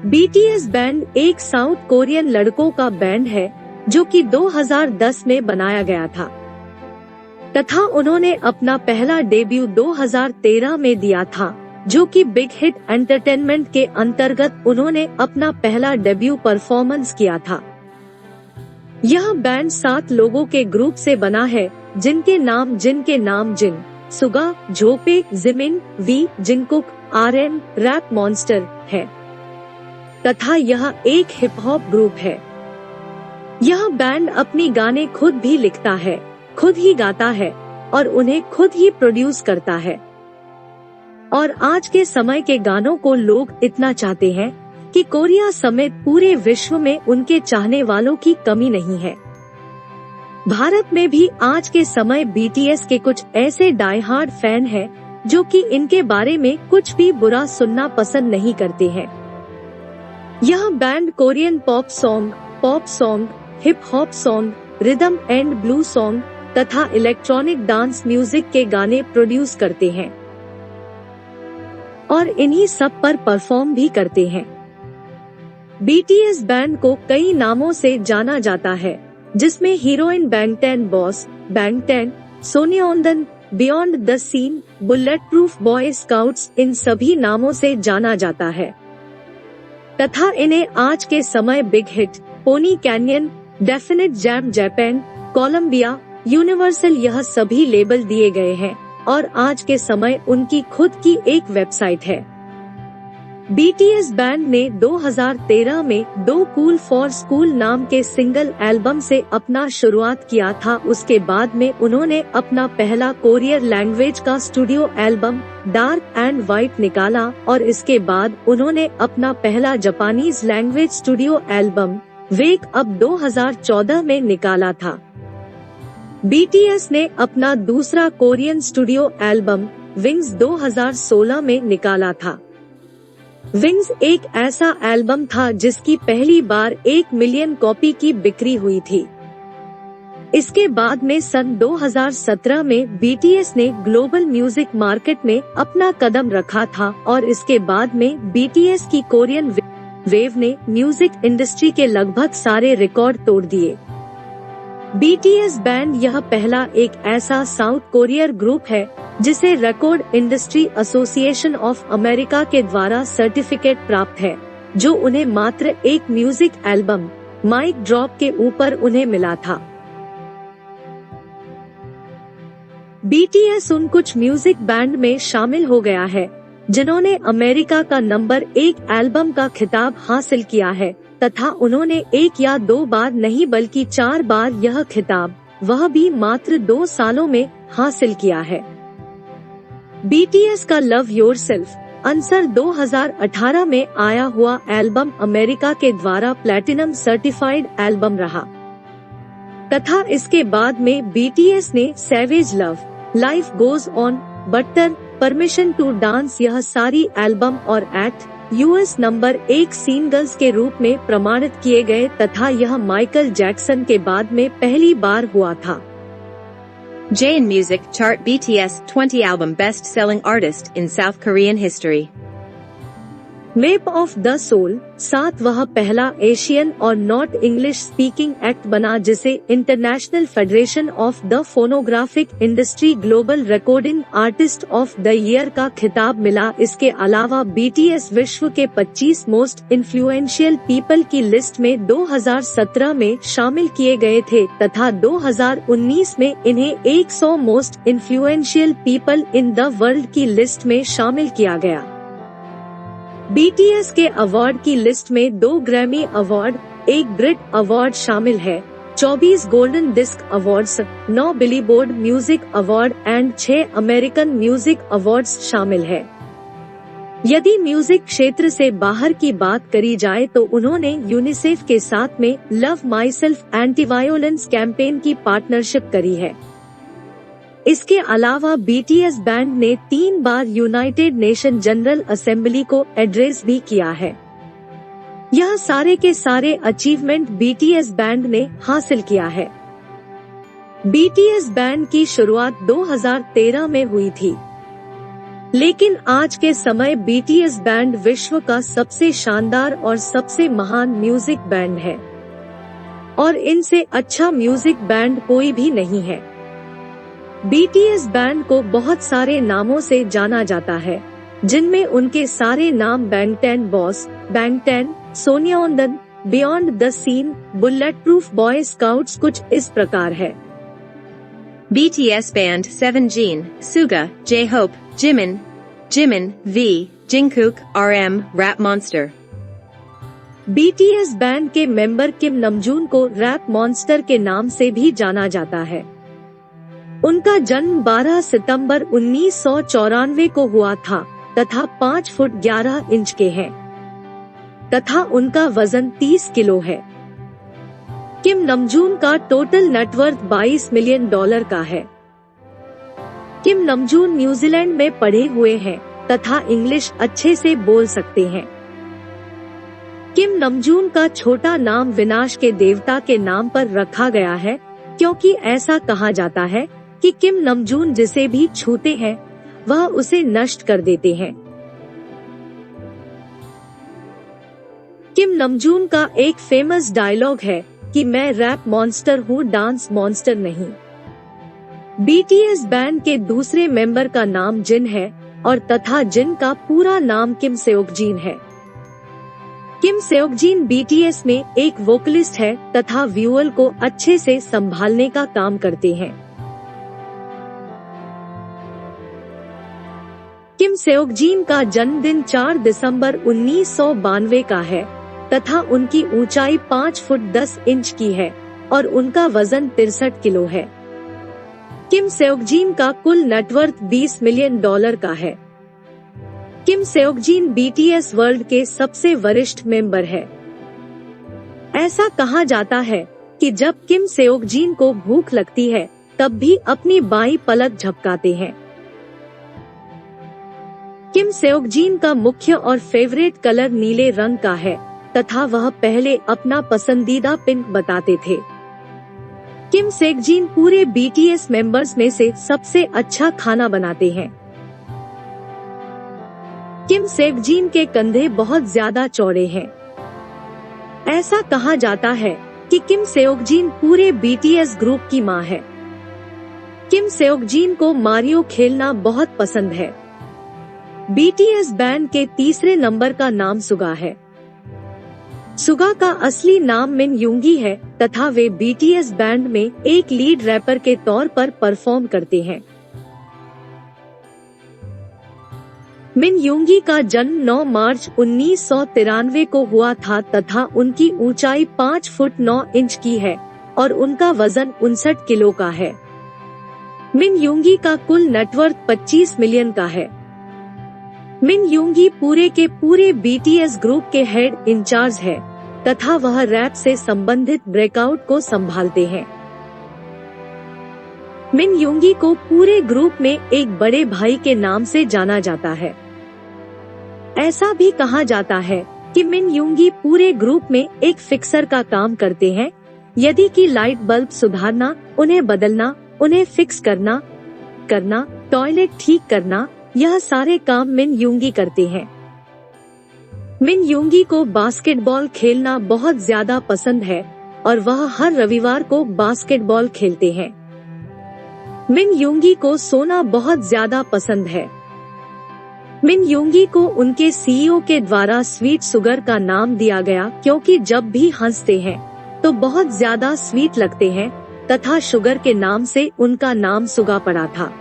BTS band एक south Korean लड़कों का बैंड है जो कि 2010 में बनाया गया था तथा उन्होंने अपना पहला डेब्यू 2013 में दिया था, जो कि बिग हिट एंटरटेनमेंट के अंतर्गत उन्होंने अपना पहला डेब्यू परफॉर्मेंस किया था। यह बैंड 7 लोगों के ग्रुप से बना है जिनके नाम Jin, Suga, J Hope, Jimin, V, Jungkook, RM, Rap Monster है तथा यह एक हिप हॉप ग्रुप है। यह बैंड अपनी गाने खुद भी लिखता है, खुद ही गाता है और उन्हें खुद ही प्रोड्यूस करता है। और आज के समय के गानों को लोग इतना चाहते हैं कि कोरिया समेत पूरे विश्व में उनके चाहने वालों की कमी नहीं है। भारत में भी आज के समय BTS के कुछ ऐसे डाई हार्ड फैन हैं जो कि इनके बारे में कुछ भी बुरा सुनना पसंद नहीं करते हैं। यह band Korean pop song, hip hop song, rhythm and blue song तथा इलेक्ट्रॉनिक डांस म्यूजिक के गाने प्रोड्यूस करते हैं और इन्हीं सब पर परफॉर्म भी करते हैं। BTS बैंड को कई नामों से जाना जाता है, जिसमें हीरोइन Bangtan Boys, Bangtan, Sonyeondan, Beyond the Scene, Bulletproof Boy Scouts इन सभी नामों से जाना जाता है तथा इन्हें आज के समय Big Hit, Pony Canyon, Definite Jam Japan, Columbia, Universal यह सभी लेबल दिए गए हैं और आज के समय उनकी खुद की एक वेबसाइट है। BTS बैंड ने 2013 में दो कूल फॉर स्कूल नाम के सिंगल एल्बम से अपना शुरुआत किया था। उसके बाद में उन्होंने अपना पहला कोरियन लैंग्वेज का studio album dark and white निकाला और इसके बाद उन्होंने अपना पहला Japanese language studio album wake up 2014 में निकाला था। BTS ने अपना दूसरा कोरियन स्टूडियो एल्बम विंग्स 2016 में निकाला था। विंग्स एक ऐसा एल्बम था जिसकी पहली बार 1 मिलियन कॉपी की बिक्री हुई थी। इसके बाद में सन 2017 में BTS ने ग्लोबल म्यूजिक मार्केट में अपना कदम रखा था और इसके बाद में BTS की कोरियन वेव ने म्यूजिक इंडस्ट्री के लगभग सारे रिकॉर्ड तोड़ दिए। BTS बैंड यह पहला एक ऐसा साउथ कोरियन ग्रुप है जिसे record industry association of America के द्वारा सर्टिफिकेट प्राप्त है, जो उन्हें मात्र एक म्यूजिक एल्बम माइक ड्रॉप के ऊपर उन्हें मिला था। BTS उन कुछ म्यूजिक बैंड में शामिल हो गया है जिन्होंने अमेरिका का नंबर 1 एल्बम का खिताब हासिल किया है तथा उन्होंने 1 या 2 बार नहीं बल्कि 4 बार यह खिताब, वह भी मात्र 2 सालों में हासिल किया है। BTS का लव योरसेल्फ आंसर 2018 में आया हुआ एल्बम अमेरिका के द्वारा प्लैटिनम सर्टिफाइड एल्बम रहा तथा इसके बाद में BTS ने Savage Love, Life Goes On, Butter, Permission to Dance यह सारी एल्बम और एक्ट US नंबर 1 सिंगल्स के रूप में प्रमाणित किए गए तथा यह माइकल जैक्सन के बाद में पहली बार हुआ था। J in Music Chart BTS 20 Album Best Selling Artist in South Korean History। Map of the Soul 7 वह पहला एशियन और नॉट इंग्लिश स्पीकिंग एक्ट बना जिसे international federation of the phonographic industry global recording artist of the year का खिताब मिला। इसके अलावा BTS विश्व के 25 मोस्ट इन्फ्लुएंशियल पीपल की लिस्ट में 2017 में शामिल किए गए थे तथा 2019 में इन्हें 100 most influential people in the world की लिस्ट में शामिल किया गया। BTS के अवार्ड की लिस्ट में 2 ग्रैमी अवार्ड, 1 ब्रिट अवार्ड शामिल है, 24 Golden Disc Awards, 9 Billboard Music Award and 6 American Music Awards शामिल है। यदि म्यूजिक क्षेत्र से बाहर की बात करी जाए तो उन्होंने यूनिसेफ के साथ में love my self anti violence campaign की पार्टनरशिप करी है। इसके अलावा BTS बैंड ने 3 बार यूनाइटेड नेशन जनरल असेंबली को एड्रेस भी किया है। यह सारे के सारे अचीवमेंट BTS बैंड ने हासिल किया है। BTS बैंड की शुरुआत 2013 में हुई थी। लेकिन आज के समय BTS बैंड विश्व का सबसे शानदार और सबसे महान म्यूजिक बैंड है और इनसे अच्छा म्यूजिक बैंड कोई भी नहीं है। BTS बैंड को बहुत सारे नामों से जाना जाता है, जिनमें उनके सारे नाम Bangtan Boys, Bangtan, Sonyeondan, Beyond the Scene, Bulletproof Boy Scouts कुछ इस प्रकार है। BTS Band 7 Suga, J-Hope, Jimin, V, Jungkook, RM, Rap Monster। BTS band के मेंबर किम नमजून को रैप मॉन्स्टर के नाम से भी जाना जाता है। उनका जन्म 12 सितंबर 1994 को हुआ था तथा 5 फुट 11 इंच के हैं तथा उनका वजन 30 किलो है। किम नमजून का टोटल नेटवर्थ $22 मिलियन का है। किम नमजून न्यूजीलैंड में पढ़े हुए हैं तथा इंग्लिश अच्छे से बोल सकते हैं। किम नमजून का छोटा नाम विनाश के देवता के नाम पर रखा गया है, क्योंकि ऐसा कहा जाता है कि किम नमजून जिसे भी छूते हैं वह उसे नष्ट कर देते हैं। किम नमजून का एक फेमस डायलॉग है कि मैं रैप मॉन्स्टर हूँ, डांस मॉन्स्टर नहीं। BTS बैंड के दूसरे मेंबर का नाम जिन है और तथा जिन का पूरा नाम किम सेओकजिन है। किम सेओकजिन BTS में एक वोकलिस्ट है तथा व्यूअल को अच्छे से संभालने का काम करते हैं। किम सेओकजिन का जन्मदिन 4 दिसंबर 1992 का है तथा उनकी ऊंचाई 5 फुट 10 इंच की है और उनका वजन 63 किलो है। किम सेओकजिन का कुल नेटवर्थ $20 मिलियन का है। किम सेओकजिन BTS वर्ल्ड के सबसे वरिष्ठ मेंबर है। ऐसा कहा जाता है कि जब किम सेओकजिन को भूख लगती है तब भी अपनी बाईं पलक झपकाते हैं। किम सेओकजिन का मुख्य और फेवरेट कलर नीले रंग का है तथा वह पहले अपना पसंदीदा पिंक बताते थे। किम सेओकजिन पूरे BTS मेंबर्स में से सबसे अच्छा खाना बनाते हैं। किम सेओकजिन के कंधे बहुत ज्यादा चौड़े हैं। ऐसा कहा जाता है कि किम सेओकजिन पूरे BTS ग्रुप की मां है। किम सेओकजिन को मारियो खेलना बहुत पसंद है। BTS बैंड के तीसरे नंबर का नाम सुगा है। सुगा का असली नाम मिन यूंगी है तथा वे BTS बैंड में एक लीड रैपर के तौर पर परफॉर्म करते हैं। मिन यूंगी का जन्म 9 मार्च 1993 को हुआ था तथा उनकी ऊंचाई 5 फुट 9 इंच की है और उनका वजन 59 किलो का है। मिन यूंगी का कुल नेटवर्थ $25 मिलियन का है। मिन यूंगी पूरे के पूरे BTS ग्रुप के हेड इंचार्ज है तथा वह रैप से संबंधित ब्रेकआउट को संभालते हैं। मिन यूंगी को पूरे ग्रुप में एक बड़े भाई के नाम से जाना जाता है। ऐसा भी कहा जाता है कि मिन यूंगी पूरे ग्रुप में एक फिक्सर का काम करते हैं, यदि कि लाइट बल्ब सुधारना, उन्हें बदलना, उन्हें फिक्स करना, टॉयलेट ठीक करना, यह सारे काम मिन यूंगी करते हैं। मिन यूंगी को बास्केटबॉल खेलना बहुत ज्यादा पसंद है और वह हर रविवार को बास्केटबॉल खेलते हैं। मिन यूंगी को सोना बहुत ज्यादा पसंद है। मिन यूंगी को उनके CEO के द्वारा स्वीट सुगर का नाम दिया गया, क्योंकि जब भी हंसते हैं तो बहुत ज्यादा स्वीट लगते हैं तथा शुगर के नाम से उनका नाम सुगा पड़ा था।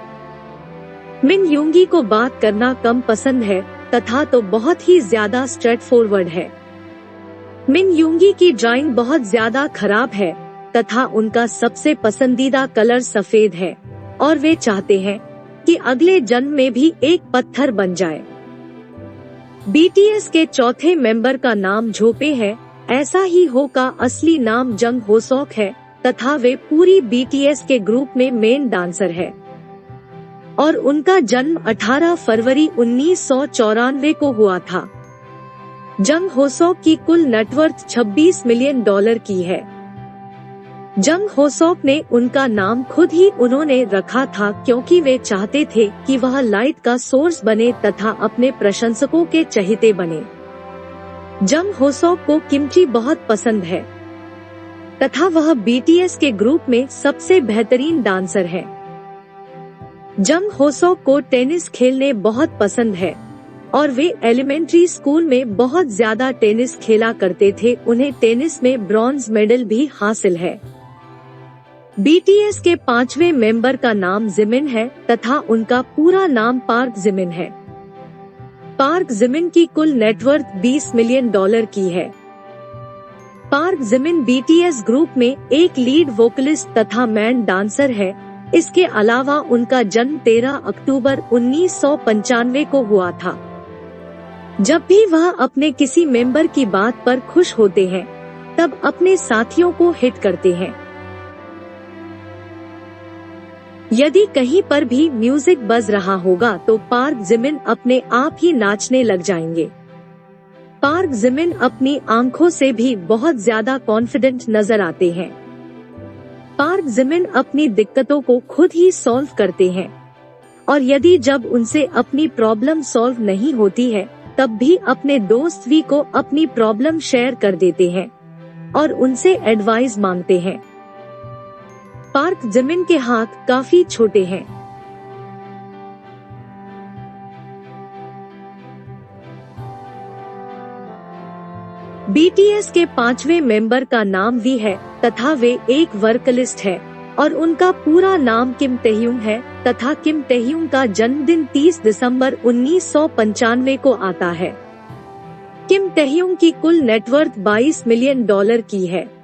मिन यूंगी को बात करना कम पसंद है तथा तो बहुत ही ज्यादा स्ट्रेट फॉरवर्ड है। मिन यूंगी की ड्राइंग बहुत ज्यादा खराब है तथा उनका सबसे पसंदीदा कलर सफेद है और वे चाहते हैं कि अगले जन्म में भी एक पत्थर बन जाए। BTS के चौथे मेंबर का नाम झोपे है। ऐसा ही हो का असली नाम जंग होसोक है तथा वे पूरी BTS के ग्रुप में मेन डांसर है और उनका जन्म 18 फरवरी 1994 को हुआ था। जंग होसोक की कुल नेटवर्थ $26 मिलियन की है। जंग होसोक ने उनका नाम खुद ही उन्होंने रखा था क्योंकि वे चाहते थे कि वह लाइट का सोर्स बने तथा अपने प्रशंसकों के चहेते बने। जंग होसोक को किमची बहुत पसंद है तथा वह बीटीएस के ग्रुप में सबसे बेहतरीन डांसर है। जंग होसोक को टेनिस खेलने बहुत पसंद है और वे एलिमेंट्री स्कूल में बहुत ज्यादा टेनिस खेला करते थे। उन्हें टेनिस में ब्रॉन्ज मेडल भी हासिल है। बीटीएस के 5वें मेंबर का नाम जिमिन है तथा उनका पूरा नाम पार्क जिमिन है। पार्क जिमिन की कुल नेटवर्थ $20 मिलियन की है। पार्क जिमिन बीटीएस ग्रुप में एक लीड वोकलिस्ट तथा मैन डांसर है। इसके अलावा उनका जन्म 13 अक्टूबर 1995 को हुआ था। जब भी वह अपने किसी मेंबर की बात पर खुश होते हैं तब अपने साथियों को हिट करते हैं। यदि कहीं पर भी म्यूजिक बज रहा होगा तो पार्क जिमिन अपने आप ही नाचने लग जाएंगे। पार्क जिमिन अपनी आंखों से भी बहुत ज्यादा कॉन्फिडेंट नजर आते हैं। पार्क जिमिन अपनी दिक्कतों को खुद ही सॉल्व करते हैं और यदि जब उनसे अपनी प्रॉब्लम सॉल्व नहीं होती है तब भी अपने दोस्त वी को अपनी प्रॉब्लम शेयर कर देते हैं और उनसे एडवाइस मांगते हैं। पार्क जिमिन के हाथ काफी छोटे हैं। बीटीएस के 5वें मेंबर का नाम वी है तथा वे एक वर्कलिस्ट है और उनका पूरा नाम किम टेह्युंग है तथा किम टेह्युंग का जन्मदिन 30 दिसंबर 1995 को आता है। किम टेह्युंग की कुल नेटवर्थ $22 मिलियन की है।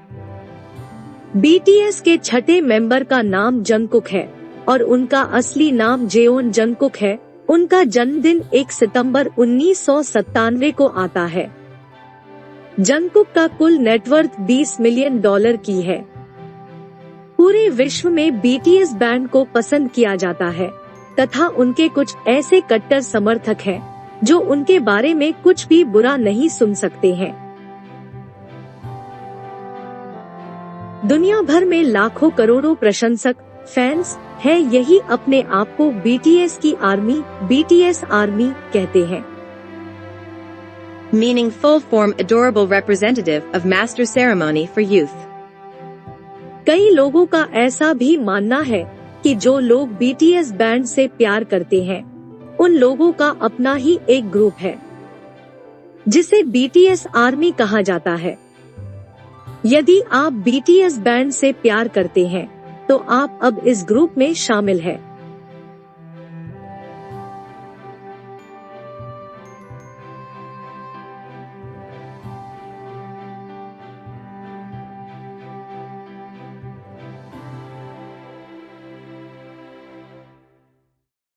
बीटीएस के 6ठे मेंबर का नाम जंगकुक है और उनका असली नाम जेओन जंगकुक है। उनका जन्मदिन 1 सितंबर 1997 को आता है। जंगकुक का कुल नेटवर्थ $20 मिलियन की है। पूरे विश्व में बीटीएस बैंड को पसंद किया जाता है तथा उनके कुछ ऐसे कट्टर समर्थक हैं जो उनके बारे में कुछ भी बुरा नहीं सुन सकते हैं। दुनिया भर में लाखों करोड़ों प्रशंसक फैंस हैं। यही अपने आप को बीटीएस की आर्मी, बीटीएस आर्मी कहते हैं। Meaning full form adorable representative of master ceremony for youth. कई लोगों का ऐसा भी मानना है कि जो लोग बीटीएस बैंड से प्यार करते हैं उन लोगों का अपना ही एक ग्रुप है जिसे बीटीएस आर्मी कहा जाता है। यदि आप बीटीएस बैंड से प्यार करते हैं तो आप अब इस ग्रुप में शामिल हैं।